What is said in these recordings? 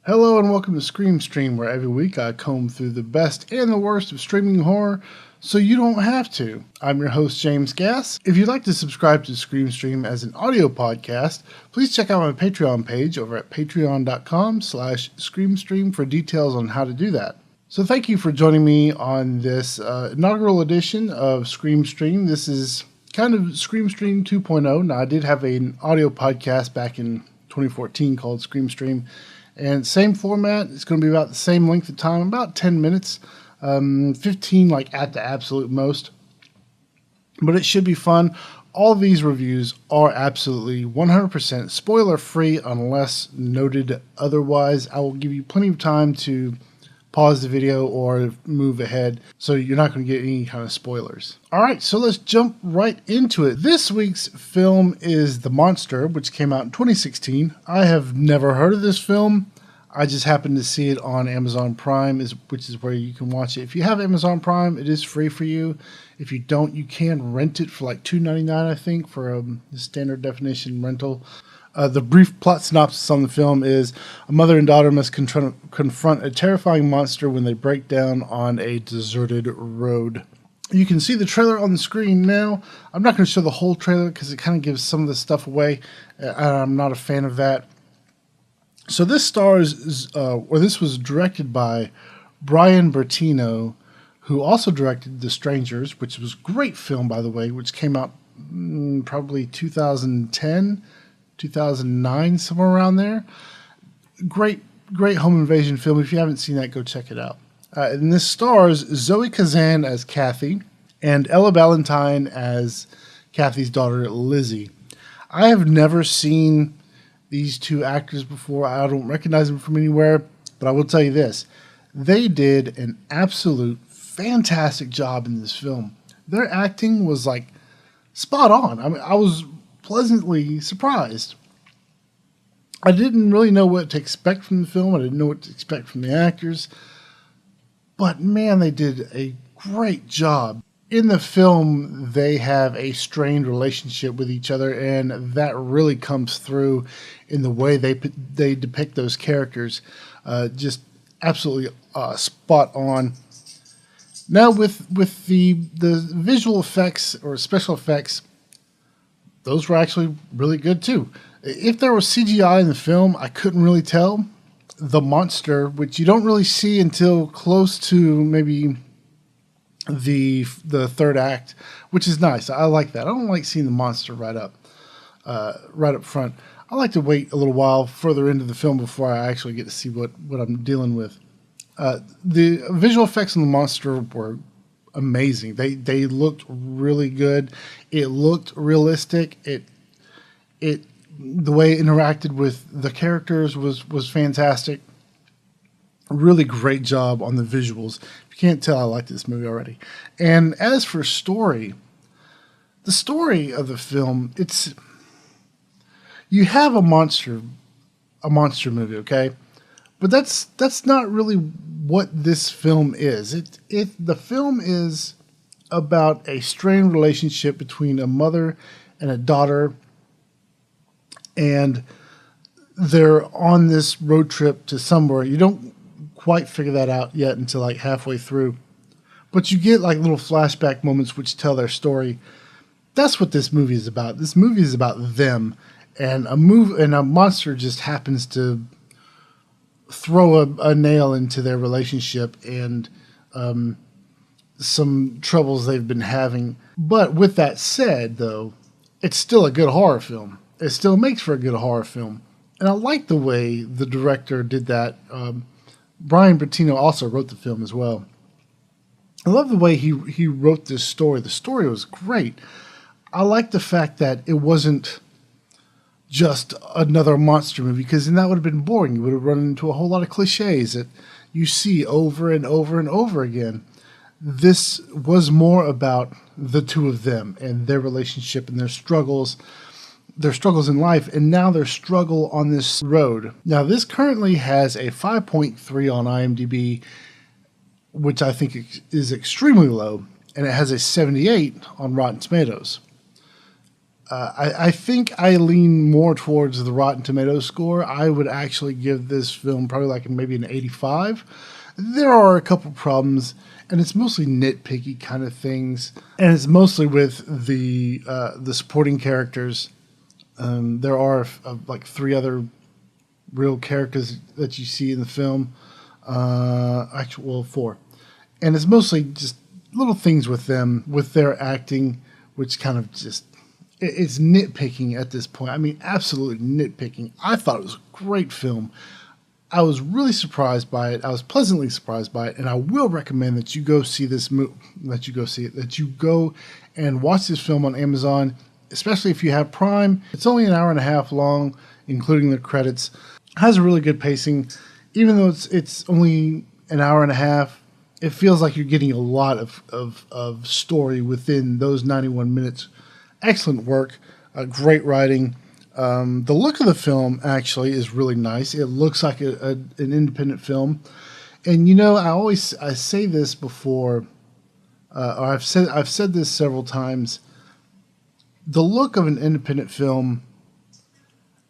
Hello and welcome to Scream Stream, where every week I comb through the best and the worst of streaming horror so you don't have to. I'm your host, James Gass. If you'd like to subscribe to Scream Stream as an audio podcast, please check out my Patreon page over at patreon.com/screamstream for details on how to do that. So thank you for joining me on this inaugural edition of Scream Stream. This is kind of Scream Stream 2.0. Now, I did have an audio podcast back in 2014 called Scream Stream. And same format, it's going to be about the same length of time, about 10 minutes, 15 like at the absolute most. But it should be fun. All these reviews are absolutely 100% spoiler free unless noted otherwise. I will give you plenty of time to pause the video or move ahead, so you're not going to get any kind of spoilers. Alright, so let's jump right into it. This week's film is The Monster, which came out in 2016. I have never heard of this film. I just happened to see it on Amazon Prime, which is where you can watch it. If you have Amazon Prime, it is free for you. If you don't, you can rent it for like $2.99, I think, for a standard definition rental. The brief plot synopsis on the film is a mother and daughter must confront a terrifying monster when they break down on a deserted road. You can see the trailer on the screen now. I'm not going to show the whole trailer because it kind of gives some of the stuff away. I'm not a fan of that. So this this was directed by Brian Bertino, who also directed The Strangers, which was a great film, by the way, which came out probably 2010. 2009, somewhere around there. Great home invasion film. If you haven't seen that, go check it out. And this stars Zoe Kazan as Kathy and Ella Ballentine as Kathy's daughter, Lizzie. I have never seen these two actors before. I don't recognize them from anywhere, but I will tell you this. They did an absolute fantastic job in this film. Their acting was like spot on. I mean, I was pleasantly surprised. I didn't really know what to expect from the film. I didn't know what to expect from the actors. But man, they did a great job. In the film, they have a strained relationship with each other, and that really comes through in the way they depict those characters. Just absolutely spot on. Now with the visual effects or special effects, those were actually really good too. If there was CGI in the film, I couldn't really tell. The monster, which you don't really see until close to maybe the third act, which is nice. I like that. I don't like seeing the monster right up front. I like to wait a little while further into the film before I actually get to see what I'm dealing with. The visual effects on the monster were amazing. They looked really good. It looked realistic. The way it interacted with the characters was fantastic. Really great job on the visuals. If you can't tell, I like this movie already. And as for story, the story of the film, you have a monster movie, okay? But that's not really what this film is. The film is about a strained relationship between a mother and a daughter, and they're on this road trip to somewhere. You don't quite figure that out yet until like halfway through, but you get like little flashback moments which tell their story. That's what this movie is about. This movie is about them, and a monster just happens to throw a nail into their relationship and some troubles they've been having. But with that said, though, it's still a good horror film. It still makes for a good horror film. And I like the way the director did that. Brian Bertino also wrote the film as well. I love the way he wrote this story. The story was great. I like the fact that it wasn't just another monster movie, because then that would have been boring. You would have run into a whole lot of cliches that you see over and over and over again. This was more about the two of them and their relationship and their struggles in life, and now their struggle on this road. Now, this currently has a 5.3 on IMDB, which I think is extremely low, and it has a 78 on Rotten Tomatoes. I think I lean more towards the Rotten Tomatoes score. I would actually give this film probably like maybe an 85. There are a couple problems, and it's mostly nitpicky kind of things, and it's mostly with the supporting characters. There are like 3 other real characters that you see in the film. Actually, well, 4, and it's mostly just little things with them, with their acting, which kind of just, it's nitpicking at this point. I mean, absolutely nitpicking. I thought it was a great film. I was really surprised by it. I was pleasantly surprised by it, and I will recommend that you go see this movie, that you go and watch this film on Amazon, especially if you have Prime. It's only an hour and a half long, including the credits. It has a really good pacing. Even though it's only an hour and a half, it feels like you're getting a lot of story within those 91 minutes. Excellent work, great writing. The look of the film actually is really nice. It looks like an independent film. And you know, I say this before, or I've said this several times. The look of an independent film,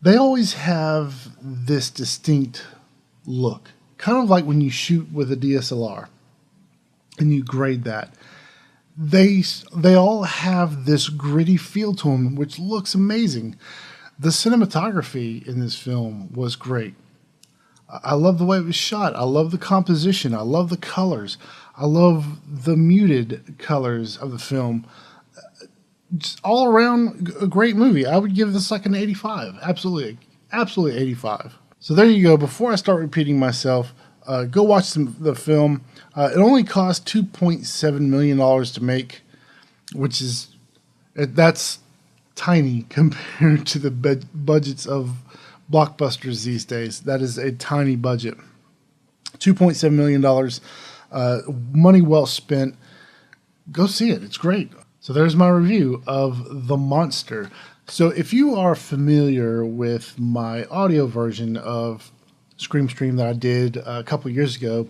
they always have this distinct look, kind of like when you shoot with a DSLR and you grade that. They all have this gritty feel to them, which looks amazing. The cinematography in this film was great. I love the way it was shot. I love the composition. I love the colors. I love the muted colors of the film. Just all around a great movie. I would give this like an 85. Absolutely 85. So there you go. Before I start repeating myself, go watch the film. It only cost $2.7 million to make, which is, that's tiny compared to the budgets of blockbusters these days. That is a tiny budget. $2.7 million, money well spent. Go see it. It's great. So there's my review of The Monster. So if you are familiar with my audio version of Scream Stream that I did a couple years ago,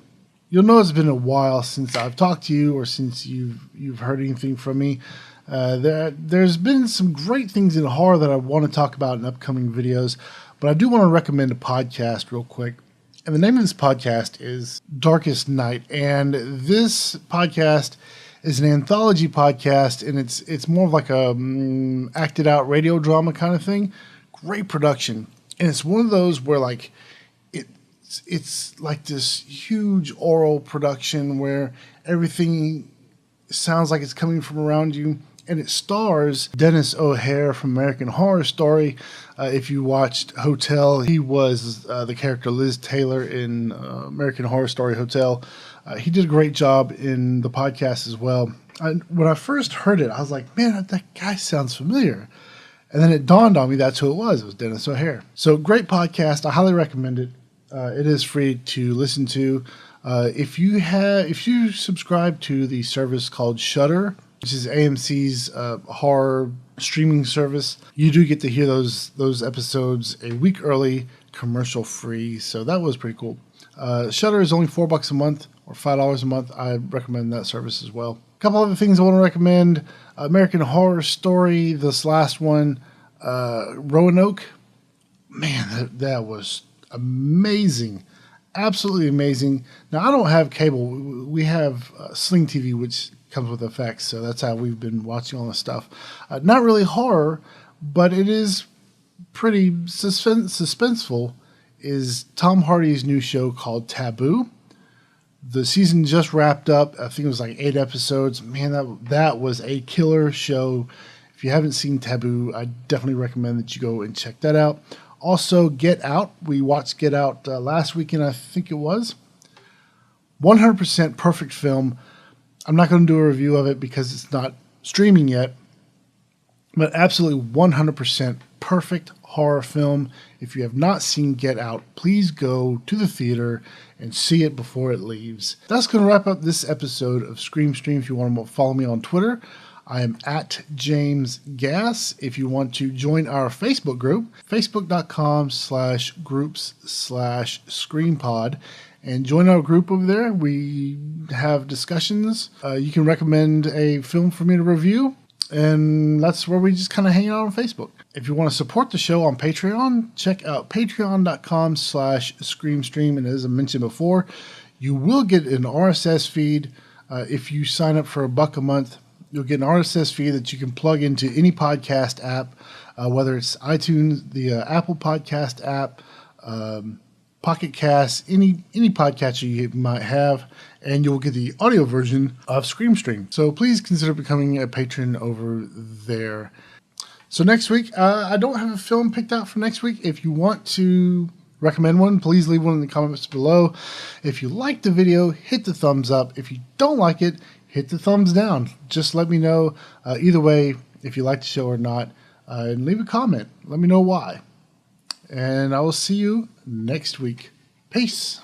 you'll know it's been a while since I've talked to you or since you've heard anything from me. There's been some great things in horror that I want to talk about in upcoming videos, but I do want to recommend a podcast real quick. And the name of this podcast is Darkest Night. And this podcast is an anthology podcast, and it's more of like a acted out radio drama kind of thing. Great production. And it's one of those where like it's like this huge oral production where everything sounds like it's coming from around you. And it stars Dennis O'Hare from American Horror Story. If you watched Hotel, he was the character Liz Taylor in American Horror Story Hotel. He did a great job in the podcast as well. When I first heard it, I was like, man, that guy sounds familiar. And then it dawned on me that's who it was. It was Dennis O'Hare. So great podcast. I highly recommend it. It is free to listen to. If you subscribe to the service called Shudder, which is AMC's horror streaming service, you do get to hear those episodes a week early, commercial free. So that was pretty cool. Shudder is only $4 a month or $5 a month. I recommend that service as well. A couple other things I want to recommend: American Horror Story, this last one, Roanoke. Man, that was amazing. Absolutely amazing. Now, I don't have cable. We have Sling TV, which comes with effects, so that's how we've been watching all this stuff. Not really horror, but it is pretty suspenseful, is Tom Hardy's new show called Taboo. The season just wrapped up. I think it was like 8 episodes. Man, that was a killer show. If you haven't seen Taboo, I definitely recommend that you go and check that out. Also, Get Out. We watched Get Out last weekend, I think it was. 100% perfect film. I'm not going to do a review of it because it's not streaming yet, but absolutely 100% perfect horror film. If you have not seen Get Out, please go to the theater and see it before it leaves. That's going to wrap up this episode of Scream Stream. If you want to follow me on Twitter, I am at James Gass. If you want to join our Facebook group, facebook.com/groups/ScreamPod, and join our group over there. We have discussions. You can recommend a film for me to review. And that's where we just kind of hang out on Facebook. If you want to support the show on Patreon, check out patreon.com/screamstream. And as I mentioned before, you will get an RSS feed. If you sign up for $1 a month, you'll get an RSS feed that you can plug into any podcast app, whether it's iTunes, the Apple Podcast app, Pocket Cast, any podcatcher you might have, and you'll get the audio version of ScreamStream. So please consider becoming a patron over there. So next week, I don't have a film picked out for next week. If you want to recommend one, please leave one in the comments below. If you like the video, hit the thumbs up. If you don't like it, hit the thumbs down. Just let me know either way if you like the show or not, and leave a comment. Let me know why. And I will see you next week. Peace.